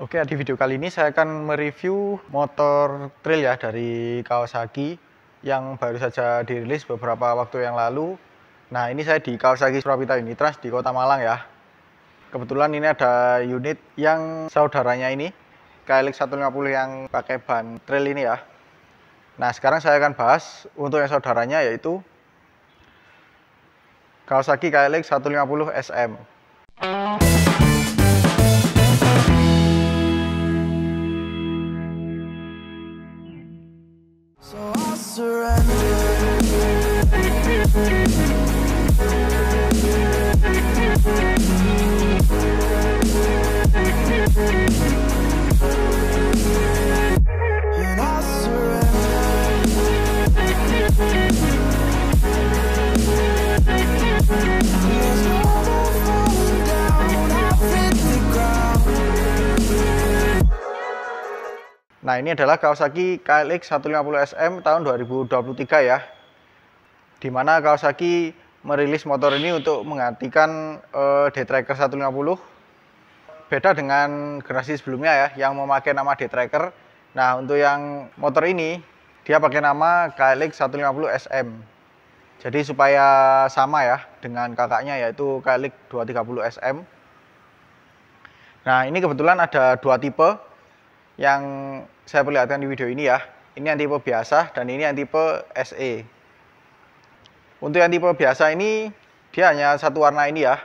Oke, di video kali ini saya akan mereview motor trail ya dari Kawasaki yang baru saja dirilis beberapa waktu yang lalu. Nah, ini saya di Kawasaki Surawita Unitrans di Kota Malang ya. Kebetulan ini ada unit yang saudaranya ini, KLX 150 yang pakai ban trail ini ya. Nah, sekarang saya akan bahas untuk yang saudaranya yaitu Kawasaki KLX 150 SM. Nah, ini adalah Kawasaki KLX 150 SM tahun 2023 ya. Dimana Kawasaki merilis motor ini untuk menggantikan D-Tracker 150. Beda dengan generasi sebelumnya ya, yang memakai nama D-Tracker. Nah, untuk yang motor ini, dia pakai nama KLX 150 SM. Jadi supaya sama ya dengan kakaknya yaitu KLX 230 SM. Nah, ini kebetulan ada dua tipe yang saya perlihatkan di video ini ya. Ini yang tipe biasa dan ini yang tipe SE. Untuk yang tipe biasa ini dia hanya satu warna ini ya.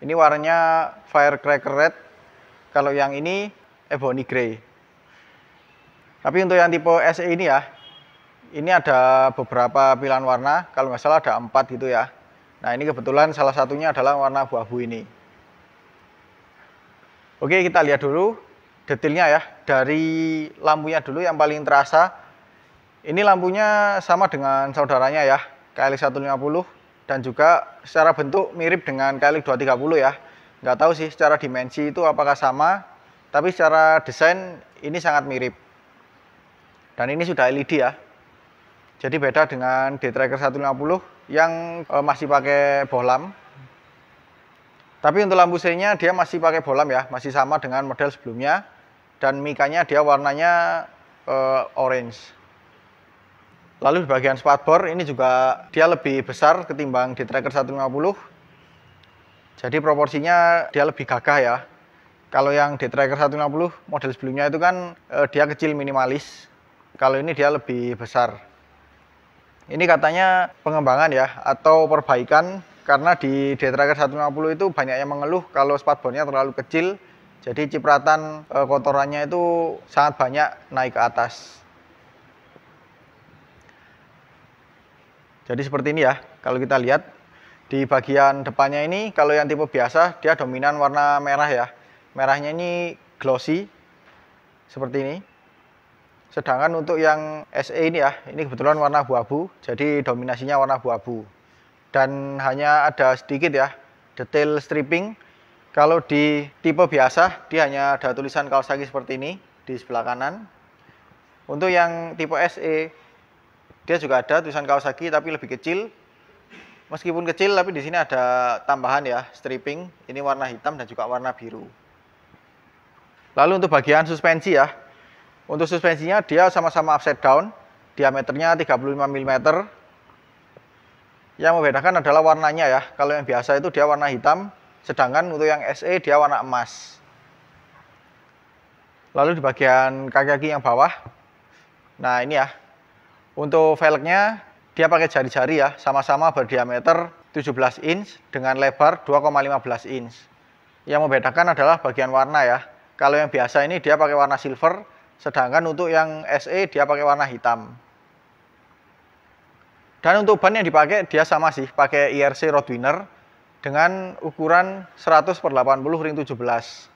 Ini warnanya Firecracker Red. Kalau yang ini Ebony Grey. Tapi untuk yang tipe SE ini ya, ini ada beberapa pilihan warna. Kalau nggak salah ada 4 gitu ya. Nah, ini kebetulan salah satunya adalah warna abu-abu ini. Oke, kita lihat dulu detailnya ya. Dari lampunya dulu yang paling terasa. Ini lampunya sama dengan saudaranya ya, KLX 150, dan juga secara bentuk mirip dengan KLX 230 ya. Nggak tahu sih secara dimensi itu apakah sama, tapi secara desain ini sangat mirip. Dan ini sudah LED ya. Jadi beda dengan D-Tracker 150 yang masih pakai bohlam. Tapi untuk lampu sirinya dia masih pakai bohlam ya, masih sama dengan model sebelumnya. Dan mikanya dia warnanya orange. Lalu di bagian spakbor ini juga dia lebih besar ketimbang D-Tracker 150. Jadi proporsinya dia lebih gagah ya. Kalau yang D-Tracker 150 model sebelumnya itu kan dia kecil minimalis. Kalau ini dia lebih besar. Ini katanya pengembangan ya atau perbaikan karena di D-Tracker 150 itu banyak yang mengeluh kalau spakbornya terlalu kecil. Jadi cipratan kotorannya itu sangat banyak naik ke atas. Jadi seperti ini ya, kalau kita lihat di bagian depannya ini, kalau yang tipe biasa dia dominan warna merah ya. Merahnya ini glossy, seperti ini. Sedangkan untuk yang SE ini ya, ini kebetulan warna abu-abu, jadi dominasinya warna abu-abu. Dan hanya ada sedikit ya, detail stripping. Kalau di tipe biasa, dia hanya ada tulisan Kawasaki seperti ini di sebelah kanan. Untuk yang tipe SE, dia juga ada tulisan Kawasaki tapi lebih kecil. Meskipun kecil, tapi di sini ada tambahan ya, stripping. Ini warna hitam dan juga warna biru. Lalu untuk bagian suspensi ya, untuk suspensinya dia sama-sama upside down, diameternya 35 mm. Yang membedakan adalah warnanya ya. Kalau yang biasa itu dia warna hitam, sedangkan untuk yang SE dia warna emas. Lalu di bagian kaki-kaki yang bawah, nah ini ya, untuk velgnya dia pakai jari-jari ya, sama-sama berdiameter 17 inch dengan lebar 2,15 inch. Yang membedakan adalah bagian warna ya. Kalau yang biasa ini dia pakai warna silver, sedangkan untuk yang SE dia pakai warna hitam. Dan untuk ban yang dipakai dia sama sih, pakai IRC Roadwinner dengan ukuran 100/80 ring 17.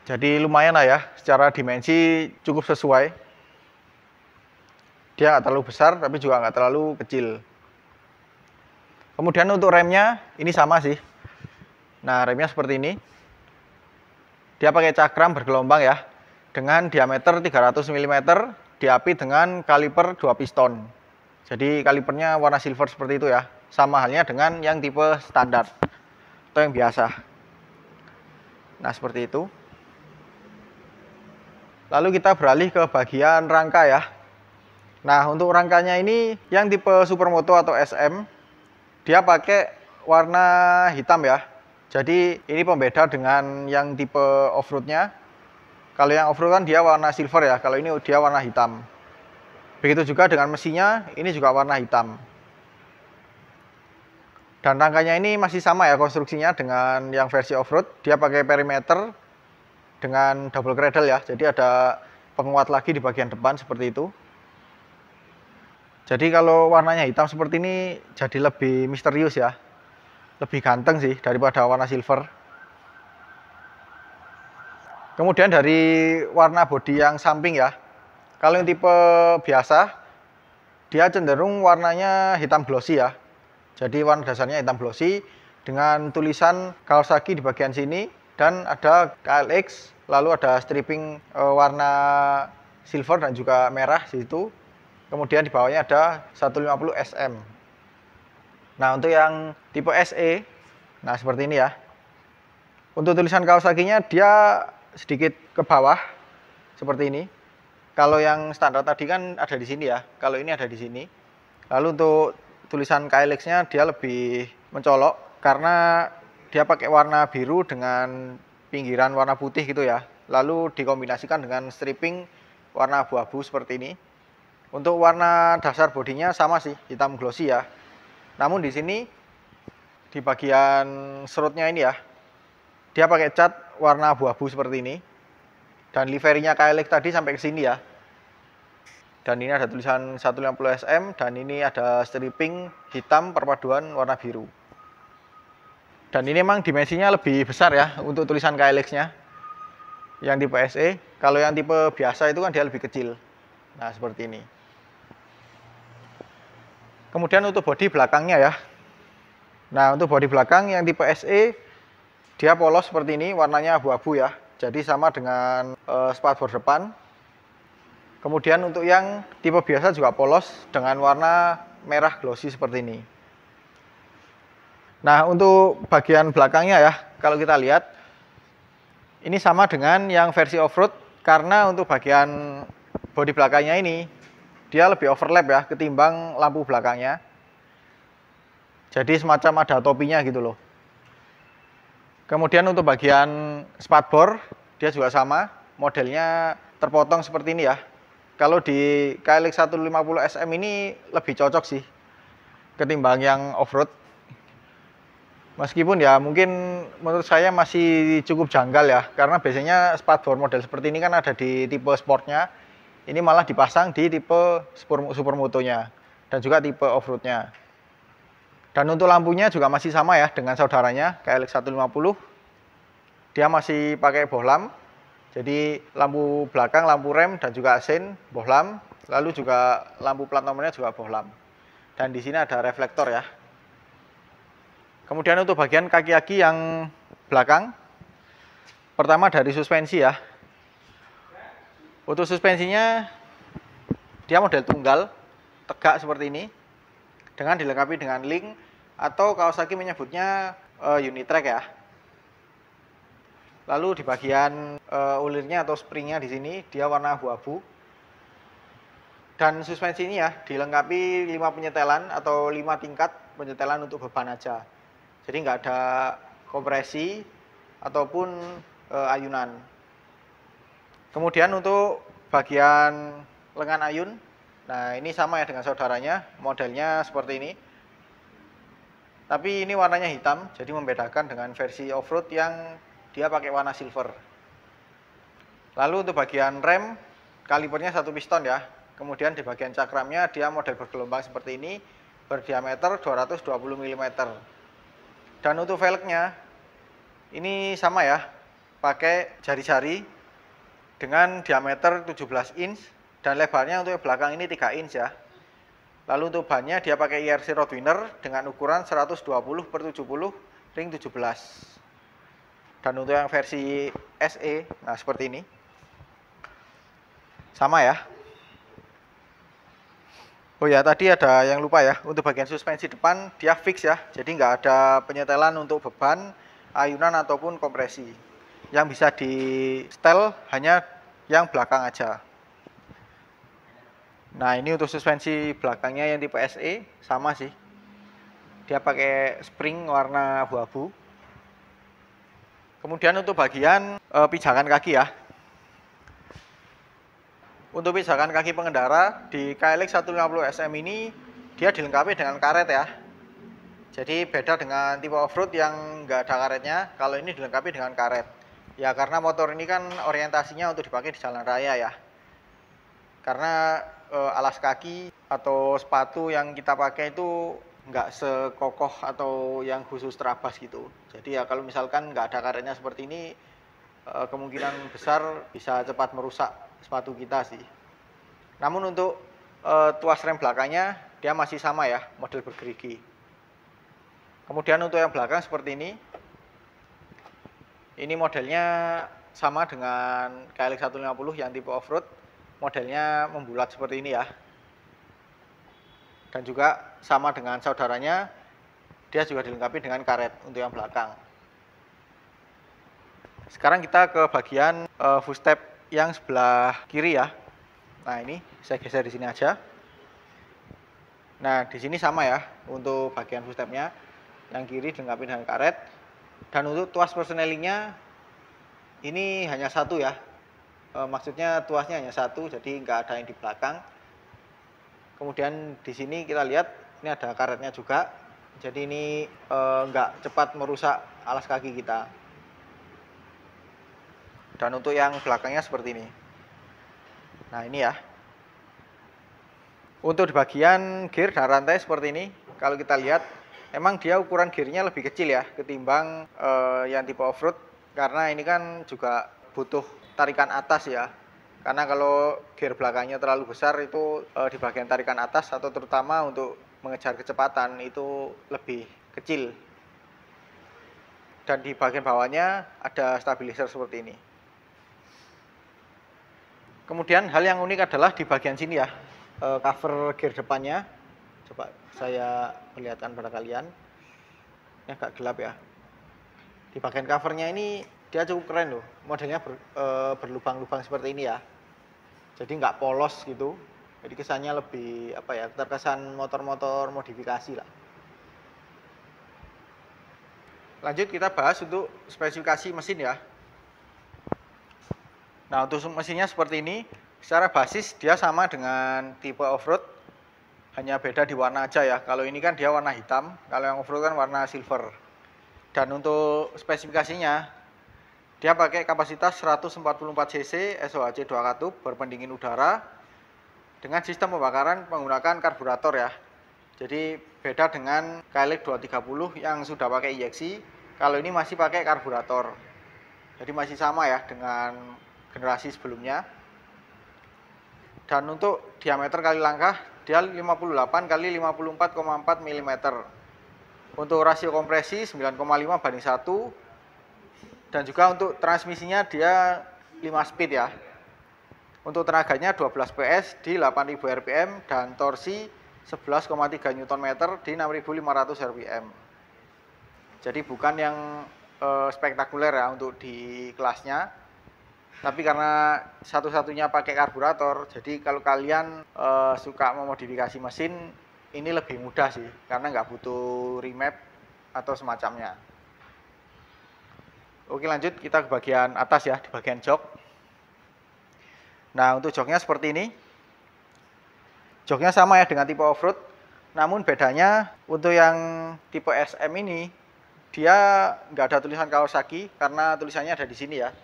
Jadi lumayan lah ya, secara dimensi cukup sesuai. Dia nggak terlalu besar, tapi juga nggak terlalu kecil. Kemudian untuk remnya, ini sama sih. Nah, remnya seperti ini. Dia pakai cakram bergelombang ya, dengan diameter 300 mm, diapit dengan kaliper 2 piston. Jadi kalipernya warna silver seperti itu ya. Sama halnya dengan yang tipe standar atau yang biasa. Nah, seperti itu. Lalu kita beralih ke bagian rangka ya. Nah, untuk rangkanya ini yang tipe Supermoto atau SM, dia pakai warna hitam ya. Jadi ini pembeda dengan yang tipe off-roadnya. Kalau yang off-road kan dia warna silver ya, kalau ini dia warna hitam. Begitu juga dengan mesinnya, ini juga warna hitam. Dan rangkanya ini masih sama ya konstruksinya dengan yang versi off-road. Dia pakai perimeter dengan double cradle ya. Jadi ada penguat lagi di bagian depan seperti itu. Jadi kalau warnanya hitam seperti ini jadi lebih misterius ya. Lebih ganteng sih daripada warna silver. Kemudian dari warna bodi yang samping ya. Kalau yang tipe biasa, dia cenderung warnanya hitam glossy ya. Jadi warna dasarnya hitam glossy dengan tulisan Kawasaki di bagian sini dan ada KLX, lalu ada striping warna silver dan juga merah di situ. Kemudian di bawahnya ada 150 SM. Nah, untuk yang tipe SE, nah seperti ini ya. Untuk tulisan Kawasaki-nya dia sedikit ke bawah seperti ini. Kalau yang standar tadi kan ada di sini ya. Kalau ini ada di sini. Lalu untuk tulisan KLX-nya dia lebih mencolok karena dia pakai warna biru dengan pinggiran warna putih gitu ya. Lalu dikombinasikan dengan striping warna abu-abu seperti ini. Untuk warna dasar bodinya sama sih, hitam glossy ya. Namun di sini di bagian serutnya ini ya, dia pakai cat warna abu-abu seperti ini. Dan liverinya KLX tadi sampai ke sini ya. Dan ini ada tulisan 150 SM dan ini ada striping hitam perpaduan warna biru. Dan ini memang dimensinya lebih besar ya untuk tulisan KLX-nya. Yang tipe SE, kalau yang tipe biasa itu kan dia lebih kecil. Nah, seperti ini. Kemudian untuk bodi belakangnya ya. Nah, untuk bodi belakang yang tipe SE, dia polos seperti ini, warnanya abu-abu ya. Jadi sama dengan spatbor depan. Kemudian untuk yang tipe biasa juga polos dengan warna merah glossy seperti ini. Nah, untuk bagian belakangnya ya, kalau kita lihat, ini sama dengan yang versi off-road, karena untuk bagian bodi belakangnya ini, dia lebih overlap ya, ketimbang lampu belakangnya. Jadi semacam ada topinya gitu loh. Kemudian untuk bagian spatbor, dia juga sama, modelnya terpotong seperti ini ya. Kalau di KLX 150 SM ini lebih cocok sih ketimbang yang off-road. Meskipun ya mungkin menurut saya masih cukup janggal ya, karena biasanya spatbor model seperti ini kan ada di tipe sportnya. Ini malah dipasang di tipe supermotonya dan juga tipe off-roadnya. Dan untuk lampunya juga masih sama ya dengan saudaranya KLX 150. Dia masih pakai bohlam. Jadi lampu belakang, lampu rem dan juga sein bohlam, lalu juga lampu plat nomornya juga bohlam. Dan di sini ada reflektor ya. Kemudian untuk bagian kaki-kaki yang belakang, pertama dari suspensi ya. Untuk suspensinya dia model tunggal, tegak seperti ini, dengan dilengkapi dengan link atau Kawasaki menyebutnya unitrack ya. Lalu di bagian ulirnya atau springnya di sini dia warna abu-abu. Dan suspensi ini ya dilengkapi 5 penyetelan atau 5 tingkat penyetelan untuk beban aja. Jadi nggak ada kompresi ataupun ayunan. Kemudian untuk bagian lengan ayun, nah ini sama ya dengan saudaranya, modelnya seperti ini. Tapi ini warnanya hitam, jadi membedakan dengan versi off-road yang dia pakai warna silver. Lalu untuk bagian rem, kalipernya 1 piston ya. Kemudian di bagian cakramnya dia model bergelombang seperti ini, berdiameter 220 mm. Dan untuk velgnya, ini sama ya, pakai jari-jari dengan diameter 17 inch dan lebarnya untuk belakang ini 3 inch ya. Lalu untuk bannya dia pakai IRC Roadwinner dengan ukuran 120/70 ring 17. Dan untuk yang versi SE, nah seperti ini. Sama ya. Oh ya, tadi ada yang lupa ya. Untuk bagian suspensi depan dia fix ya. Jadi nggak ada penyetelan untuk beban, ayunan ataupun kompresi. Yang bisa di setel hanya yang belakang aja. Nah, ini untuk suspensi belakangnya yang tipe SE sama sih. Dia pakai spring warna abu-abu. Kemudian untuk bagian pijakan kaki ya. Untuk pijakan kaki pengendara di KLX 150 SM ini dia dilengkapi dengan karet ya. Jadi beda dengan tipe off-road yang nggak ada karetnya, kalau ini dilengkapi dengan karet. Ya karena motor ini kan orientasinya untuk dipakai di jalan raya ya. Karena alas kaki atau sepatu yang kita pakai itu nggak sekokoh atau yang khusus terabas gitu. Jadi ya kalau misalkan nggak ada karetnya seperti ini, kemungkinan besar bisa cepat merusak sepatu kita sih. Namun untuk tuas rem belakangnya dia masih sama ya, model bergerigi. Kemudian untuk yang belakang seperti ini. Ini modelnya sama dengan KLX 150 yang tipe off-road. Modelnya membulat seperti ini ya. Dan juga sama dengan saudaranya, dia juga dilengkapi dengan karet untuk yang belakang. Sekarang kita ke bagian footstep yang sebelah kiri ya. Nah, ini saya geser di sini aja. Nah, di sini sama ya untuk bagian footstepnya. Yang kiri dilengkapi dengan karet. Dan untuk tuas persnelingnya ini hanya satu ya. Maksudnya tuasnya hanya satu, jadi nggak ada yang di belakang. Kemudian di sini kita lihat ini ada karetnya juga, jadi ini nggak cepat merusak alas kaki kita. Dan untuk yang belakangnya seperti ini. Nah ini ya. Untuk di bagian gear dan rantai seperti ini, kalau kita lihat, emang dia ukuran gearnya lebih kecil ya ketimbang yang tipe off-road, karena ini kan juga butuh tarikan atas ya. Karena kalau gear belakangnya terlalu besar itu di bagian tarikan atas atau terutama untuk mengejar kecepatan itu lebih kecil. Dan di bagian bawahnya ada stabilizer seperti ini. Kemudian hal yang unik adalah di bagian sini ya, cover gear depannya. Coba saya perlihatkan pada kalian. Ini agak gelap ya. Di bagian covernya ini dia cukup keren loh. Modelnya berlubang-lubang seperti ini ya. Jadi nggak polos gitu. Jadi kesannya lebih apa ya, terkesan motor-motor modifikasi lah. Lanjut kita bahas untuk spesifikasi mesin ya. Nah untuk mesinnya seperti ini. Secara basis dia sama dengan tipe off-road. Hanya beda di warna aja ya. Kalau ini kan dia warna hitam. Kalau yang off-road kan warna silver. Dan untuk spesifikasinya, dia pakai kapasitas 144 cc SOHC 2 katup berpendingin udara dengan sistem pembakaran menggunakan karburator ya. Jadi beda dengan KLX 230 yang sudah pakai injeksi, kalau ini masih pakai karburator. Jadi masih sama ya dengan generasi sebelumnya. Dan untuk diameter kali langkah dia 58 kali 54,4 mm. Untuk rasio kompresi 9,5 banding 1. Dan juga untuk transmisinya dia 5 speed ya. Untuk tenaganya 12 PS di 8000 rpm dan torsi 11,3 Nm di 6500 rpm. Jadi bukan yang spektakuler ya untuk di kelasnya. Tapi karena satu-satunya pakai karburator, jadi kalau kalian suka memodifikasi mesin, ini lebih mudah sih, karena nggak butuh remap atau semacamnya. Oke lanjut kita ke bagian atas ya, di bagian jok. Nah untuk joknya seperti ini. Joknya sama ya dengan tipe off-road, namun bedanya untuk yang tipe SM ini, dia nggak ada tulisan Kawasaki, karena tulisannya ada di sini ya.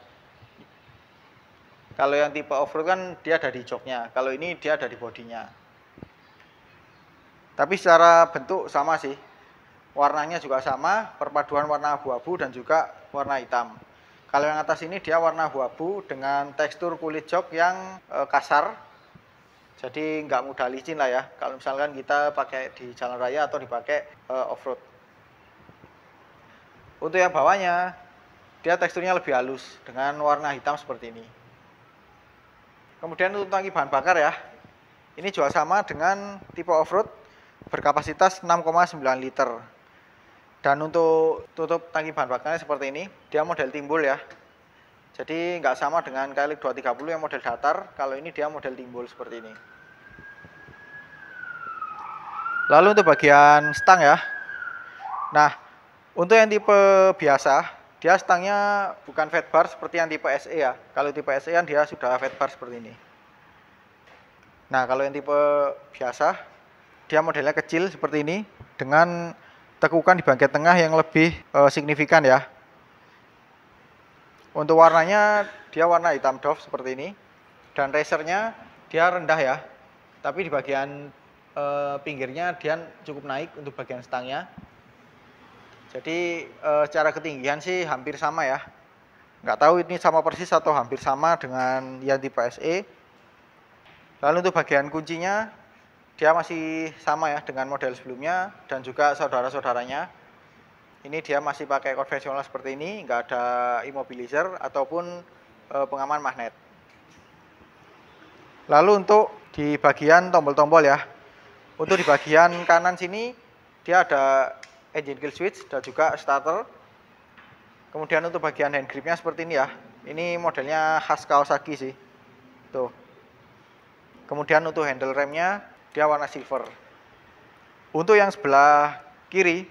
Kalau yang tipe off-road kan dia ada di joknya, kalau ini dia ada di bodinya. Tapi secara bentuk sama sih. Warnanya juga sama, perpaduan warna abu-abu dan juga warna hitam. Kalau yang atas ini dia warna abu-abu dengan tekstur kulit jok yang kasar. Jadi nggak mudah licin lah ya, kalau misalkan kita pakai di jalan raya atau dipakai off-road. Untuk yang bawahnya, dia teksturnya lebih halus dengan warna hitam seperti ini. Kemudian untuk tangki bahan bakar ya, ini juga sama dengan tipe off-road, berkapasitas 6,9 liter. Dan untuk tutup tangki bahan bakarnya seperti ini, dia model timbul ya. Jadi nggak sama dengan KLX 230 yang model datar, kalau ini dia model timbul seperti ini. Lalu untuk bagian stang ya. Nah, untuk yang tipe biasa, dia stangnya bukan fat bar seperti yang tipe SE ya. Kalau tipe SE kan dia sudah fat bar seperti ini. Nah, kalau yang tipe biasa, dia modelnya kecil seperti ini, dengan tekukan di bagian tengah yang lebih signifikan ya. Untuk warnanya, dia warna hitam doff seperti ini. Dan racernya dia rendah ya, tapi di bagian pinggirnya dia cukup naik untuk bagian stangnya. Jadi secara ketinggian sih hampir sama ya. Nggak tahu ini sama persis atau hampir sama dengan yang tipe SE. Lalu untuk bagian kuncinya dia masih sama ya dengan model sebelumnya dan juga saudara-saudaranya. Ini dia masih pakai konvensional seperti ini, nggak ada immobilizer ataupun pengaman magnet. Lalu untuk di bagian tombol-tombol ya. Untuk di bagian kanan sini dia ada engine kill switch dan juga starter. Kemudian untuk bagian hand gripnya seperti ini ya. Ini modelnya khas Kawasaki sih. Tuh. Kemudian untuk handle remnya dia warna silver. Untuk yang sebelah kiri,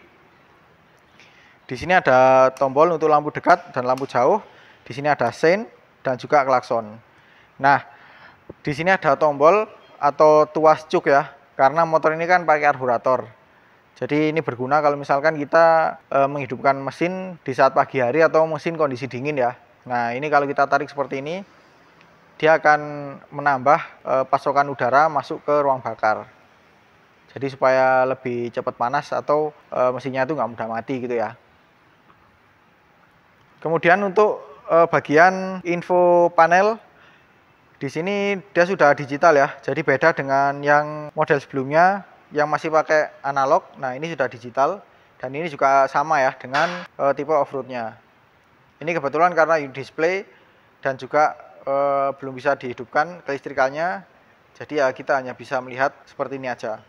di sini ada tombol untuk lampu dekat dan lampu jauh. Di sini ada sein dan juga klakson. Nah, di sini ada tombol atau tuas cuk ya, karena motor ini kan pakai karburator. Jadi ini berguna kalau misalkan kita menghidupkan mesin di saat pagi hari atau mesin kondisi dingin ya. Nah, ini kalau kita tarik seperti ini, dia akan menambah pasokan udara masuk ke ruang bakar. Jadi supaya lebih cepat panas atau mesinnya itu nggak mudah mati gitu ya. Kemudian untuk bagian info panel, di sini dia sudah digital ya. Jadi beda dengan yang model sebelumnya yang masih pakai analog. Nah, ini sudah digital dan ini juga sama ya dengan tipe off-roadnya. Ini kebetulan karena display dan juga belum bisa dihidupkan kelistrikannya, jadi ya kita hanya bisa melihat seperti ini aja.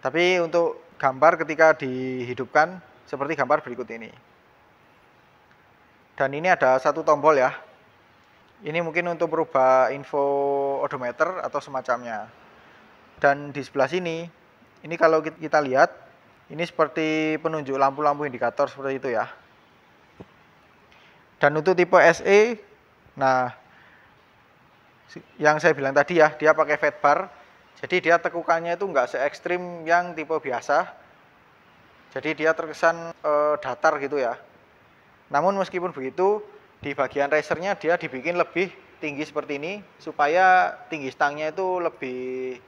Tapi untuk gambar ketika dihidupkan seperti gambar berikut ini. Dan ini ada satu tombol ya. Ini mungkin untuk merubah info odometer atau semacamnya. Dan di sebelah sini, ini kalau kita lihat, ini seperti penunjuk lampu-lampu indikator seperti itu ya. Dan untuk tipe SE, nah, yang saya bilang tadi ya, dia pakai fat bar. Jadi dia tekukannya itu nggak se ekstrim yang tipe biasa. Jadi dia terkesan datar gitu ya. Namun meskipun begitu, di bagian racernya dia dibikin lebih tinggi seperti ini supaya tinggi stangnya itu lebih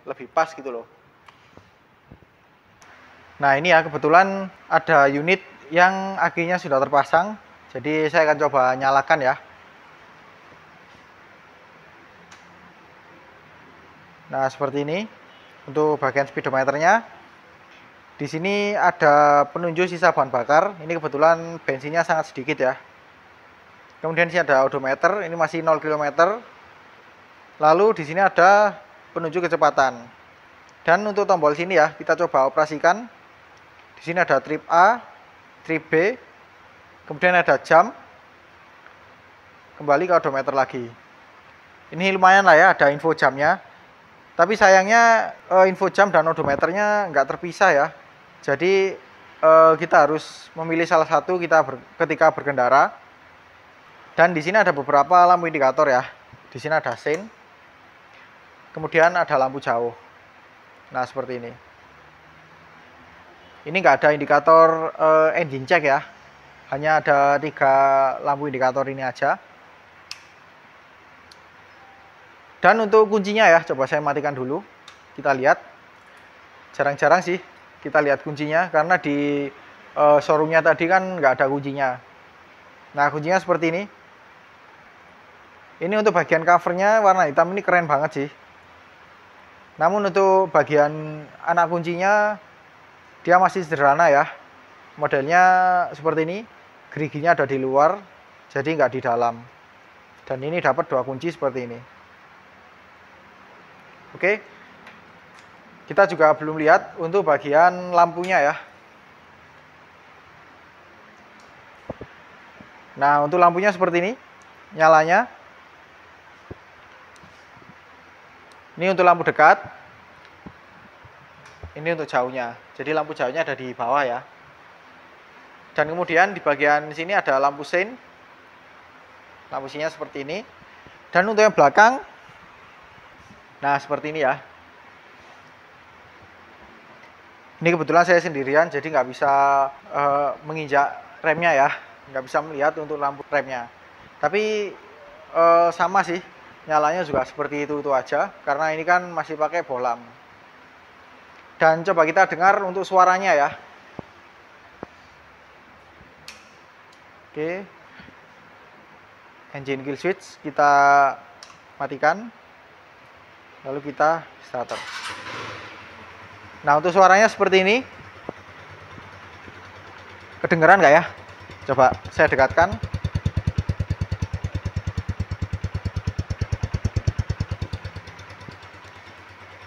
lebih pas gitu loh. Nah, ini ya kebetulan ada unit yang akinya sudah terpasang. Jadi saya akan coba nyalakan ya. Nah, seperti ini untuk bagian speedometernya. Di sini ada penunjuk sisa bahan bakar. Ini kebetulan bensinnya sangat sedikit ya. Kemudian di sini ada odometer, ini masih 0 km. Lalu di sini ada penunjuk kecepatan. Dan untuk tombol sini ya, kita coba operasikan. Di sini ada trip A, trip B, kemudian ada jam. Kembali ke odometer lagi. Ini lumayan lah ya, ada info jamnya. Tapi sayangnya info jam dan odometernya nggak terpisah ya. Jadi kita harus memilih salah satu ketika berkendara. Dan di sini ada beberapa lampu indikator ya. Di sini ada sein. Kemudian ada lampu jauh. Nah, seperti ini. Ini nggak ada indikator engine check ya. Hanya ada 3 lampu indikator ini aja. Dan untuk kuncinya ya, coba saya matikan dulu. Kita lihat. Jarang-jarang sih kita lihat kuncinya, karena di showroomnya tadi kan nggak ada kuncinya. Nah, kuncinya seperti ini. Ini untuk bagian covernya warna hitam, ini keren banget sih. Namun untuk bagian anak kuncinya dia masih sederhana ya. Modelnya seperti ini, geriginya ada di luar, jadi nggak di dalam. Dan ini dapat 2 kunci seperti ini. Oke, kita juga belum lihat untuk bagian lampunya ya. Nah, untuk lampunya seperti ini nyalanya. Ini untuk lampu dekat. Ini untuk jauhnya. Jadi lampu jauhnya ada di bawah ya. Dan kemudian di bagian sini ada lampu sein. Lampu seinnya seperti ini. Dan untuk yang belakang, nah seperti ini ya. Ini kebetulan saya sendirian, jadi nggak bisa menginjak remnya ya. Nggak bisa melihat untuk lampu remnya. Tapi sama sih, nyalanya juga seperti itu aja. Karena ini kan masih pakai bohlam. Dan coba kita dengar untuk suaranya ya. Oke, engine kill switch kita matikan, lalu kita starter. Nah, untuk suaranya seperti ini, kedengeran nggak ya? Coba saya dekatkan.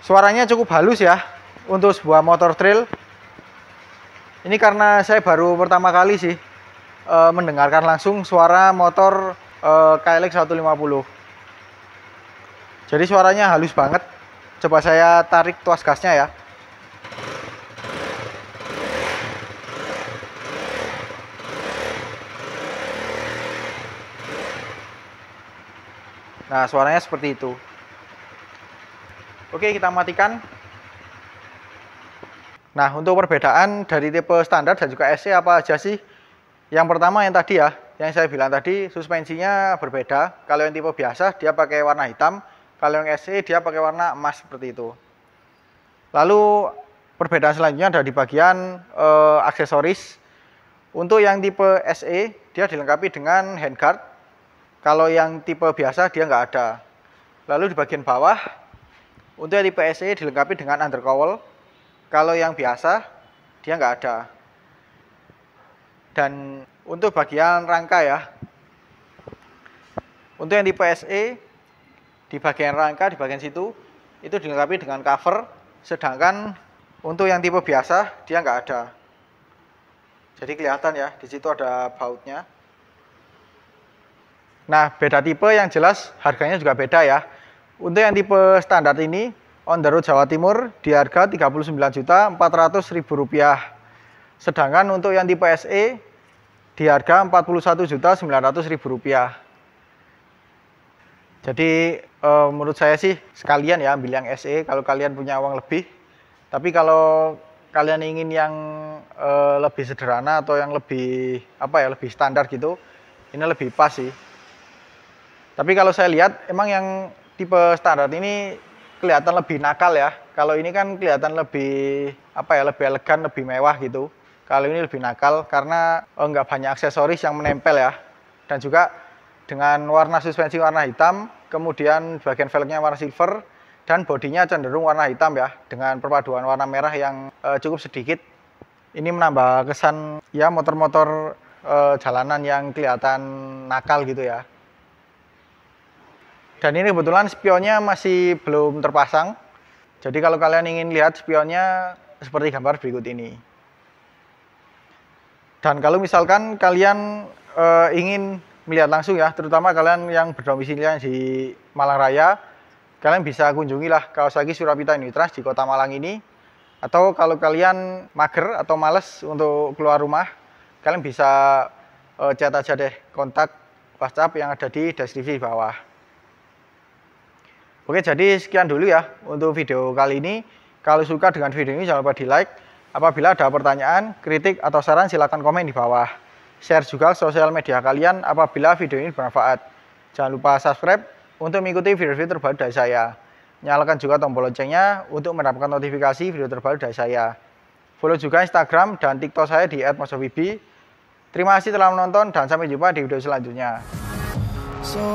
Suaranya cukup halus ya untuk sebuah motor trail. Ini karena saya baru pertama kali sih mendengarkan langsung suara motor KLX 150. Jadi suaranya halus banget. Coba saya tarik tuas gasnya ya. Nah, suaranya seperti itu. Oke, kita matikan. Nah, untuk perbedaan dari tipe standar dan juga SE apa aja sih? Yang pertama yang tadi ya, yang saya bilang tadi, suspensinya berbeda. Kalau yang tipe biasa dia pakai warna hitam, kalau yang SE dia pakai warna emas seperti itu. Lalu perbedaan selanjutnya ada di bagian aksesoris. Untuk yang tipe SE dia dilengkapi dengan handguard. Kalau yang tipe biasa dia nggak ada. Lalu di bagian bawah untuk yang tipe SE dilengkapi dengan undercowl. Kalau yang biasa dia nggak ada. Dan untuk bagian rangka ya, untuk yang tipe SE, di bagian rangka, di bagian situ, itu dilengkapi dengan cover, sedangkan untuk yang tipe biasa, dia nggak ada. Jadi kelihatan ya, di situ ada bautnya. Nah, beda tipe yang jelas, harganya juga beda ya. Untuk yang tipe standar ini, on the road Jawa Timur, di harga Rp39.400.000. Sedangkan untuk yang tipe SE, di harga Rp41.900.000. Jadi menurut saya sih sekalian ya ambil yang SE kalau kalian punya uang lebih. Tapi kalau kalian ingin yang lebih sederhana atau yang lebih lebih standar gitu, ini lebih pas sih. Tapi kalau saya lihat emang yang tipe standar ini kelihatan lebih nakal ya. Kalau ini kan kelihatan lebih lebih elegan, lebih mewah gitu. Kalau ini lebih nakal karena nggak banyak aksesoris yang menempel ya. Dan juga dengan warna suspensi warna hitam, kemudian bagian velgnya warna silver, dan bodinya cenderung warna hitam ya. Dengan perpaduan warna merah yang cukup sedikit. Ini menambah kesan ya motor-motor jalanan yang kelihatan nakal gitu ya. Dan ini kebetulan spionnya masih belum terpasang. Jadi kalau kalian ingin lihat spionnya seperti gambar berikut ini. Dan kalau misalkan kalian ingin melihat langsung ya, terutama kalian yang berdomisili di Malang Raya, kalian bisa kunjungilah Kawasaki Surapita Unitrans di Kota Malang ini. Atau kalau kalian mager atau males untuk keluar rumah, kalian bisa chat aja deh kontak WhatsApp yang ada di deskripsi di bawah. Oke, jadi sekian dulu ya untuk video kali ini. Kalau suka dengan video ini jangan lupa di like. Apabila ada pertanyaan, kritik, atau saran silahkan komen di bawah. Share juga sosial media kalian apabila video ini bermanfaat. Jangan lupa subscribe untuk mengikuti video-video terbaru dari saya. Nyalakan juga tombol loncengnya untuk mendapatkan notifikasi video terbaru dari saya. Follow juga Instagram dan TikTok saya di @mojowibi. Terima kasih telah menonton dan sampai jumpa di video selanjutnya. So